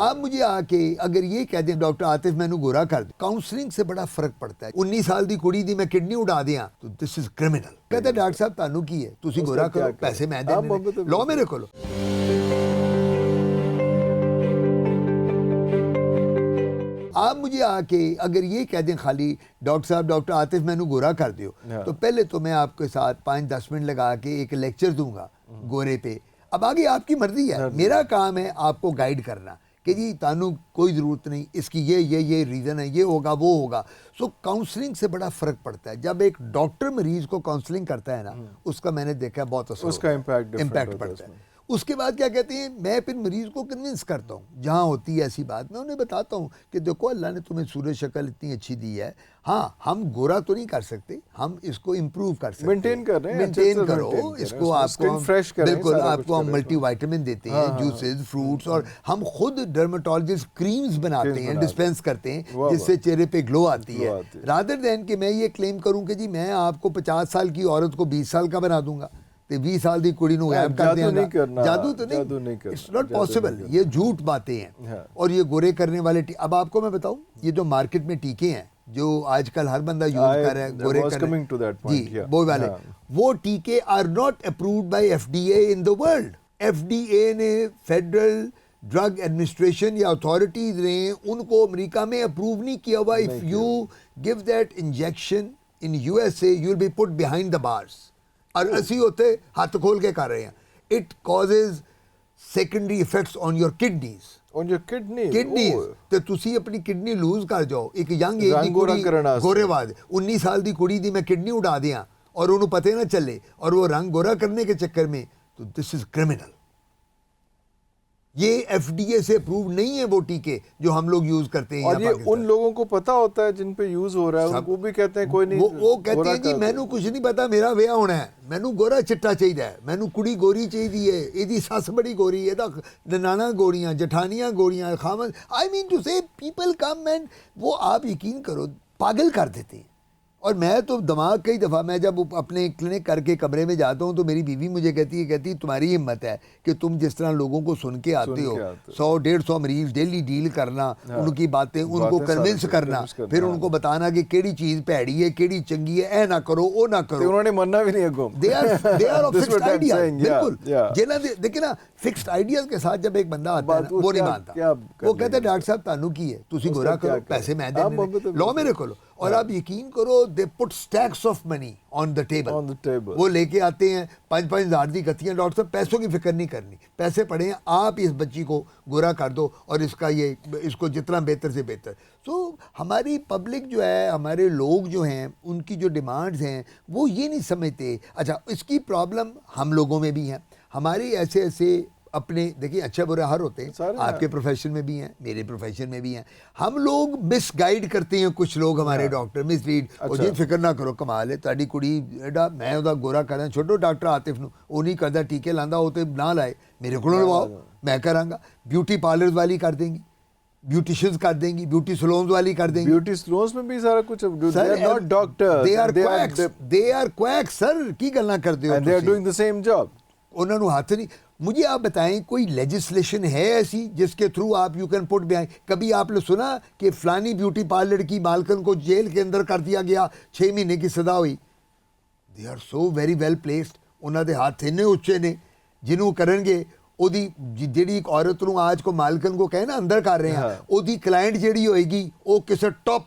آپ مجھے آ کے اگر یہ کہہ دیں ڈاکٹر عاطف میں گورا کر دیں, کاؤنسلنگ سے بڑا فرق پڑتا ہے. 19 سال دی کڑی دی میں کڈنی اڑا دیاں تو دس از کرمنل. کہتے ڈاکٹر صاحب تانوں کی ہے, تسی گورا کرو, پیسے میں دینے, لو میرے کولو. آپ مجھے آ کے اگر یہ کہہ دیں خالی ڈاکٹر صاحب ڈاکٹر عاطف میں گورا کر دیو, تو پہلے تو میں آپ کے ساتھ 5-10 منٹ لگا کے ایک لیکچر دوں گا گورے پہ. اب آگے آپ کی مرضی ہے, میرا کام ہے آپ کو گائیڈ کرنا کہ جی تانوں کوئی ضرورت نہیں, اس کی یہ ریزن ہے, یہ ہوگا وہ ہوگا. سو کاؤنسلنگ سے بڑا فرق پڑتا ہے. جب ایک ڈاکٹر مریض کو کاؤنسلنگ کرتا ہے نا, اس کا میں نے دیکھا بہت اثر, اس کا امپیکٹ پڑتا ہے. اس کے بعد کیا کہتے ہیں, میں پھر مریض کو کنونس کرتا ہوں جہاں ہوتی ہے ایسی بات, میں انہیں بتاتا ہوں کہ دیکھو اللہ نے تمہیں صورت شکل اتنی اچھی دی ہے, ہاں ہم گورا تو نہیں کر سکتے, ہم اس کو امپروو کر سکتے ہیں, مینٹین کر رہے ہیں, مینٹین کرو اس کو, آپ کو بالکل آپ کو ہم ملٹی وائٹامن دیتے ہیں, جوسز, فروٹس, اور ہم خود ڈرمیٹولوجسٹ کریمز بناتے ہیں, ڈسپینس کرتے ہیں, جس سے چہرے پہ گلو آتی ہے. رادر دین کہ میں یہ کلیم کروں کہ جی میں آپ کو 50 سال کی عورت کو 20 سال کا بنا دوں گا, 20 سال دی کڑی نو غائب کر دیں گا. جادو تو نہیں, اٹس ناٹ پاسبل. یہ جھوٹ باتیں ہیں. اور یہ گورے کرنے والے, اب آپ کو میں بتاؤں, یہ جو مارکیٹ میں ٹیکے ہیں جو آج کل ہر بندہ یوز کر رہا ہے گورے کرنے, جی وہ والے, وہ ٹیکے are not approved by FDA in the world. FDA نے, فیڈرل ڈرگ ایڈمنسٹریشن یا اتھارٹیز نے ان کو امریکہ میں اپروو نہیں کیا ہوا. If you give that injection in USA you will be put behind the bars. اور ایسی ہوتے ہاتھ کھول کے کر رہے ہیں. It causes secondary effects on your kidneys. تو تسی اپنی کڈنی لوز کر جاؤ. ایک ینگ ایج دی کڑی گورے بعد 19 سال دی کڑی دی میں کڈنی اڑا دیاں اور انہوں پتہ نہ چلے, اور وہ رنگ گورا کرنے کے چکر میں, تو دس از کرمنل. یہ FDA سے اپروو نہیں ہے وہ ٹیکے جو ہم لوگ یوز کرتے ہیں. اور یہ ان لوگوں کو پتہ ہوتا ہے جن پہ یوز ہو رہا ہے, ان کو بھی کہتے ہیں کوئی نہیں, وہ کہتے ہیں جی مینوں کچھ نہیں پتا, میرا ویاہ ہونا ہے, مینوں گورا چٹا چاہیے, مینوں کڑی گوری چاہیے, یہ سس بڑی گوری, یہ ننانا گوریاں, جٹھانیاں گوریاں, خامن. آئی مین ٹو سے پیپل کم اینڈ وہ آپ یقین کرو پاگل کر دیتے ہیں. اور میں تو دماغ کئی دفعہ, میں جب اپنے کلینک کر کے کمرے میں جاتا ہوں تو میری بیوی مجھے کہتی ہے تمہاری ہمت ہے کہ تم جس طرح لوگوں کو سن کے آتے ہو, 100-150 مریض ڈیلی ڈیل کرنا, ان کی باتیں ان کو کنونس کرنا, پھر ان کو بتانا کہ کیڑی چیز بھیڑی ہے کیڑی چنگی ہے, اے نہ کرو او نہ کرو. انہوں نے مننا بھی نہیں ہے. They are of fixed idea. بالکل جنہاں دیکھیں نا, فکسڈ آئیڈیاز کے ساتھ جب ایک بندہ آتا ہے وہ نہیں مانتا, وہ کہتا ہے ڈاکٹر صاحب تانوں کی ہے, تسی گورا کرو, پیسے میں دینے, لو میرے کولو. اور آپ یقین کرو they put stacks of money on the table. وہ لے کے آتے ہیں 5-5 ہزار دی کتیاں, ڈاکٹر صاحب پیسوں کی فکر نہیں کرنی, پیسے پڑے ہیں, آپ اس بچی کو گورا کر دو اور اس کو جتنا بہتر سے بہتر. سو ہماری پبلک جو ہے, ہمارے لوگ جو ہیں, ان کی جو ڈیمانڈز ہیں وہ یہ نہیں سمجھتے. اچھا اس کی پرابلم ہم لوگوں میں بھی ہیں, ہمارے ایسے اپنے دیکھیں اچھا برا ہر ہوتے ہیں, آپ کے پروفیشن میں بھی ہیں, میرے پروفیشن میں بھی ہیں. ہم لوگ مس گائیڈ کرتے ہیں, کچھ لوگ ہمارے ڈاکٹر مس لیڈ, اور جی فکر نہ کرو کمال ہے تاری کڑی ایڈا میں وہ گورا کرنا, چھوٹو ڈاکٹر عاطف نو وہ نہیں کرتا, ٹیکے لاندہ ہوتے نہ لائے, میرے کو لواؤ میں کراں گا. بیوٹی پارلرز والی کر دیں گی, بیوٹیشنز کر دیں گی, بیوٹی سلونز والی کر دیں گی. بیوٹی سلونز میں بھی سارا کچھ, they are not doctors, they are quacks sir, کی گلاں کرتے ہو, and they are doing the same job. انہوں نے ہاتھ نہیں. مجھے آپ بتائیں کوئی لیجسلیشن ہے ایسی جس کے تھرو آپ یو کین پٹ بیہائنڈ؟ کبھی آپ نے سنا کہ فلانی بیوٹی پارلر کی مالکن کو جیل کے اندر کر دیا گیا, 6 مہینے کی سزا ہوئی؟ They are so very well placed, انہوں دے ہاتھ اتنے اچے نے جنہوں کرن گے. ਉਹਦੀ ਜਿਹੜੀ ਇੱਕ ਔਰਤ ਨੂੰ ਆਜ ਕੋ ਮਾਲਕਨ ਕੋ ਕਹੇ ਨਾ ਅੰਦਰ ਕਰ ਰਹੇ ਆ, ਉਹਦੀ ਕਲਾਇੰਟ ਜਿਹੜੀ ਹੋਏਗੀ ਉਹ ਕਿਸੇ ਟੌਪ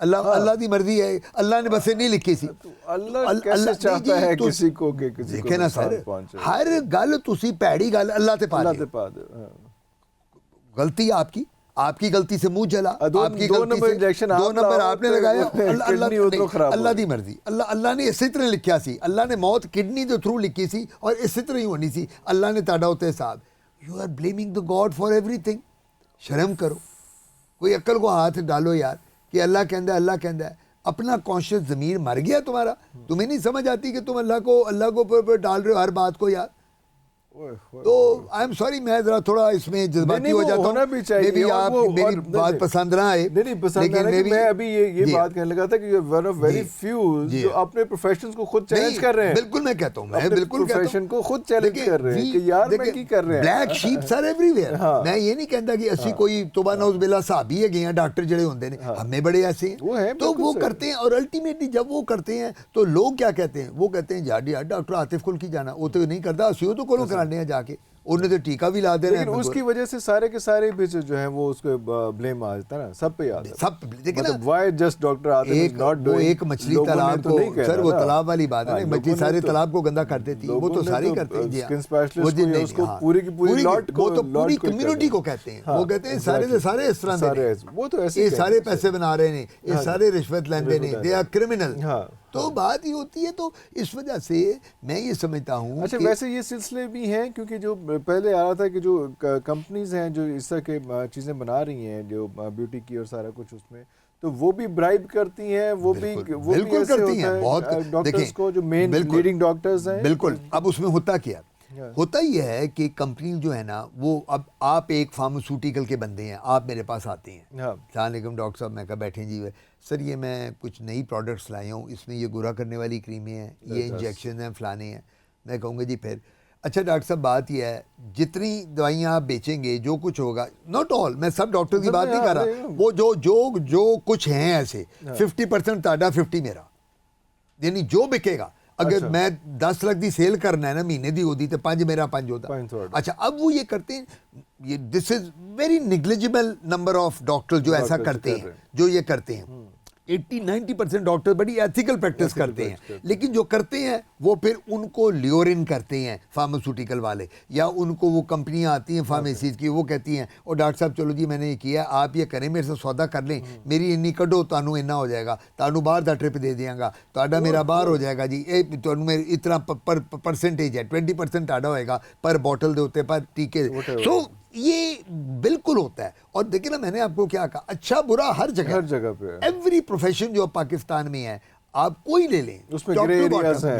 اللہ دی مرضی ہے, اللہ نے بس نہیں لکھی سی. اللہ کیسے چاہتا ہے کسی کو کہ کسی کو دیکھیں نا سر, ہر گل تسی پیڑی گل اللہ تے پا دے. غلطی آپ کی غلطی سے منہ جلا, آپ کی غلطی سے 2 نمبر آپ نے لگایا, اللہ دی مرضی. اللہ نے اسی طرح لکھیا سی, اللہ نے موت کڈنی دے تھرو لکھی سی اور اسی طرح ہی ہونی سی. اللہ نے تہاڈا اوتے حساب. You are blaming the god for ایوری تھنگ. شرم کرو, کوئی عقل کو ہاتھ ڈالو یار کہ اللہ کہندا ہے, اللہ کہندا ہے. اپنا کانشیس ضمیر مر گیا تمہارا, تمہیں نہیں سمجھ آتی کہ تم اللہ کو ڈال رہے ہو ہر بات کو یار. تو آئی ایم سوری میں ذرا تھوڑا اس میں جذباتی ہو جاتا ہوں, میں بھی آپ میری بات پسند نہ آئے, لیکن میں ابھی یہ بات کہنے لگا تھا کہ ون آف ویری فیو جو اپنے پروفیشنز کو خود چیلنج کر رہے ہیں. بالکل میں کہتا ہوں, میں بالکل پروفیشن کو خود چیلنج کر رہے ہیں کہ یار میں کی کر رہے ہیں. Black sheeps are everywhere. میں یہ نہیں کہتا کہ اسی کوئی توبہ نعوذ باللہ صحابی ہے گئے ہیں ڈاکٹر جڑے ہوندے نے, ہمیں بڑے ایسے ہیں تو وہ کرتے ہیں, اور الٹیمیٹلی جب وہ کرتے ہیں تو لوگ کیا کہتے ہیں, وہ کہتے ہیں یار ڈاکٹر عاطف کول کی جانا, وہ تو نہیں کرتا, اسی تو کولوں کرانے ہیں جا کے, انہیں تو ٹیکا بھی لا دے رہے ہیں. لیکن اس کی وجہ سے سارے کے سارے بھی جو ہیں وہ اس کو بلیم آ جاتا ہے نا, سب پہ آتا ہے. سب مطلب why just doctor Atif is not doing, وہ ایک مچھلی تالاب کو, سر وہ تالاب والی بات ہے, مچھلی سارے تالاب کو گندا کر دیتی, وہ تو سارے کرتے ہیں. اسکن اسپیشلسٹ کو اس کو پوری کی پوری لاٹ کو, وہ تو پوری کمیونٹی کو کہتے ہیں, وہ کہتے ہیں سارے کے سارے اس طرح دے, وہ تو ایسے یہ سارے پیسے بنا رہے ہیں, یہ سارے رشوت لیندے ہیں, دے آر کرمنل. تو بات یہ ہوتی ہے, تو اس وجہ سے میں یہ سمجھتا ہوں. اچھا ویسے یہ سلسلے بھی ہیں کیونکہ جو پہلے آ رہا تھا کہ جو کمپنیز ہیں جو اس طرح کے چیزیں بنا رہی ہیں جو بیوٹی کی اور سارا کچھ, اس میں تو وہ بھی برائب کرتی ہیں, وہ بھی بالکل کرتی ہیں بہت ڈاکٹرز کو, جو مین لیڈنگ ڈاکٹرز ہیں. بالکل. اب اس میں ہوتا کیا, ہوتا یہ ہے کہ کمپنی جو ہے نا وہ, اب آپ ایک فارماسیوٹیکل کے بندے ہیں, آپ میرے پاس آتے ہیں, السلام علیکم ڈاکٹر صاحب, میں کہا بیٹھیں جی سر یہ میں کچھ نئی پروڈکٹس لائے ہوں, اس میں یہ گورا کرنے والی کریمیں ہیں, یہ انجیکشن ہیں, فلانے ہیں. میں کہوں گا جی پھر اچھا ڈاکٹر صاحب بات یہ ہے جتنی دوائیاں آپ بیچیں گے جو کچھ ہوگا, ناٹ آل, میں سب ڈاکٹر کی بات نہیں کر رہا, وہ جو کچھ ہیں ایسے 50% تاڈا 50 میرا, یعنی جو بکے گا. اگر میں 10 لاکھ دی سیل کرنا ہے نا مہینے دی ہوتی تو 5 میرا 5 ہوتا. اچھا اب وہ یہ کرتے ہیں, یہ this is very negligible number of doctor جو ایسا کرتے ہیں, جو یہ کرتے ہیں. 80-90% ڈاکٹر بڑی ایتھیکل پریکٹس کرتے ہیں, لیکن جو کرتے ہیں وہ پھر ان کو لیورن کرتے ہیں فارماسیوٹیکل والے, یا ان کو وہ کمپنیاں آتی ہیں فارمیسیز کی, وہ کہتی ہیں اور ڈاکٹر صاحب چلو جی میں نے یہ کیا, آپ یہ کریں, میرے سے سودا کر لیں, میری انی کڈو تانوں اتنا ہو جائے گا, تانوں باہر دا ٹرپ دے دیاں گا, تہاڈا میرا باہر ہو جائے گا جی, تانوں میرے اتنا پرسنٹیج ہے, 20% تہاڈا ہوئے گا پر بوٹل دے ہوتے پر ٹیکے. سو یہ بالکل ہوتا ہے. اور دیکھیں نا میں نے آپ کو کیا کہا, اچھا برا ہر جگہ پہ, ایوری پروفیشن جو پاکستان میں ہے آپ کوئی لے لیں, اس میں گرے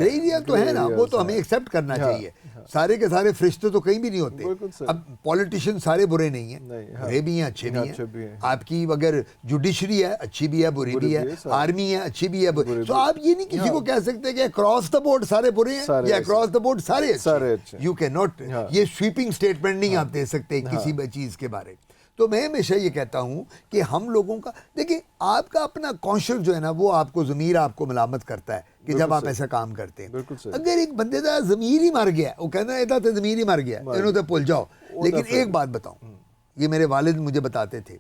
ایریا تو ہے نا, وہ تو ہمیں ایکسیپٹ کرنا چاہیے. سارے کے سارے فرشتے تو کہیں بھی نہیں ہوتے. اب پولیٹیشین سارے برے نہیں ہیں, برے بھی ہیں اچھے بھی ہیں. آپ کی اگر جوڈیشری ہے اچھی بھی ہے بری بھی ہے, آرمی ہے اچھی بھی ہے, تو آپ یہ نہیں کسی کو کہہ سکتے کہ اکراس دا بورڈ سارے برے ہیں یا اکراس دا بورڈ سارے اچھے. یو کین ناٹ, یہ سویپنگ اسٹیٹمنٹ نہیں آپ دے سکتے کسی چیز کے بارے. تو میں ہمیشہ یہ کہتا ہوں کہ ہم لوگوں کا, دیکھیں آپ کا اپنا کانشیس جو ہے نا وہ آپ کو ضمیر آپ کو ملامت کرتا ہے کہ جب آپ ایسا کام کرتے ہیں. اگر ایک بندے کا ضمیر ہی مر گیا, وہ کہنا ہے تو ضمیر ہی مر گیا, انہوں تو بھول جاؤ. لیکن ایک بات بتاؤں, یہ میرے والد مجھے بتاتے تھے,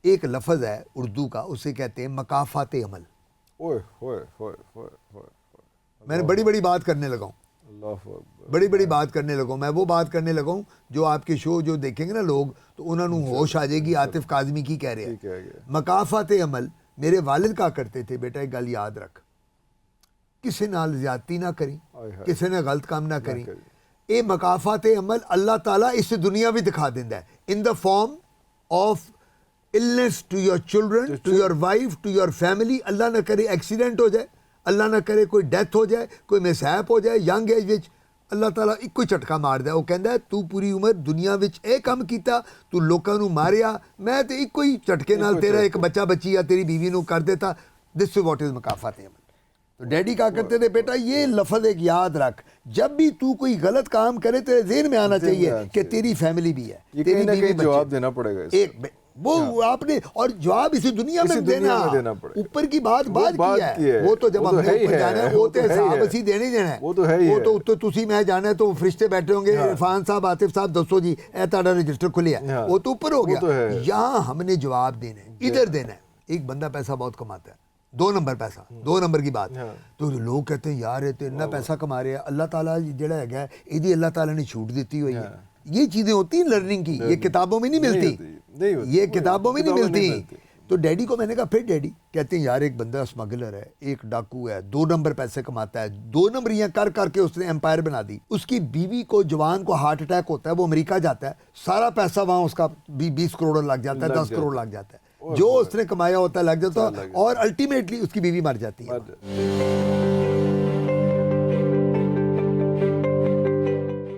ایک لفظ ہے اردو کا, اسے کہتے ہیں مکافات عمل. میں نے بڑی بڑی بات کرنے لگا ہوں, بڑی بات کرنے لگا ہوں, میں وہ بات کرنے لگا ہوں جو آپ کے شو جو دیکھیں گے نا لوگ تو انہوں نے ہوش آ جائے گی عاطف کاظمی کی کہہ رہے ہیں. مکافات عمل میرے والد کہا کرتے تھے, بیٹا ایک گل یاد رکھ, کسی نال زیادتی نہ کریں, کسی نے غلط کام نہ کریں. اے مکافات عمل اللہ تعالیٰ اس دنیا بھی دکھا دیندہ ہے, in the form of illness to your children, to your wife, to your family. اللہ نہ کرے ایکسیڈنٹ ہو جائے, اللہ نہ کرے کوئی ڈیتھ ہو جائے, کوئی مسہیپ ہو جائے ینگ ایج وچ, اللہ تعالیٰ ایک کوئی جھٹکا مار دے. وہ کہندا ہے تو پوری عمر دنیا وچ اے کام کیتا, تو لوکاں نو ماریا, میں تے ایک کوئی جھٹکے نال تیرا ایک بچہ بچی یا تیری بیوی نو کر دیتا. دس از واٹ از مکافات عمل. تو ڈیڈی کہا کرتے تھے, بیٹا یہ لفظ ایک یاد رکھ, جب بھی تو کوئی غلط کام کرے تیرے ذہن میں آنا چاہیے کہ تیری فیملی بھی ہے, تیری بیوی جواب دینا پڑے گا ایک وہ آپ نے, اور جواب اسی دنیا میں دینا. اوپر کی بات کی ہے, وہ تو جب ہم نے اوپر جانا ہے وہ تو حساب اسی دینا ہی دینا ہے. وہ تو تسی میں جانا ہے تو فرشتے بیٹھے ہوں گے, عرفان صاحب عاطف صاحب دسو جی اے تہاڈا رجسٹر کھلیا ہے, وہ تو اوپر ہو گیا. یہاں ہم نے جواب دینا ہے, ادھر دینا ہے. ایک بندہ پیسہ بہت کماتا ہے, 2 نمبر پیسہ, 2 نمبر کی بات, تو لوگ کہتے ہیں یار یہ تو اتنا پیسہ کما رہے ہیں, اللہ تعالیٰ جڑا ہے یہ اللہ تعالیٰ نے چھوٹ دیتی ہوئی ہے. یہ چیزیں ہوتی ہیں لرننگ کی, یہ کتابوں میں نہیں ملتی, یہ کتابوں میں نہیں ملتی. تو ڈیڈی کو میں نے کہا پھر ڈیڈی, کہتے ہیں یار ایک بندہ اسمگلر ہے, ایک ڈاکو ہے, 2 نمبر پیسے کماتا ہے, 2 نمبریاں کر کے اس نے امپائر بنا دی. اس کی بیوی کو جوان کو ہارٹ اٹیک ہوتا ہے, وہ امریکہ جاتا ہے, سارا پیسہ وہاں اس کا 20 کروڑ لگ جاتا ہے, 10 کروڑ لگ جاتا ہے, جو اس نے کمایا ہوتا ہے لگ جاتا ہے, اور الٹیمیٹلی اس کی بیوی مر جاتی ہے.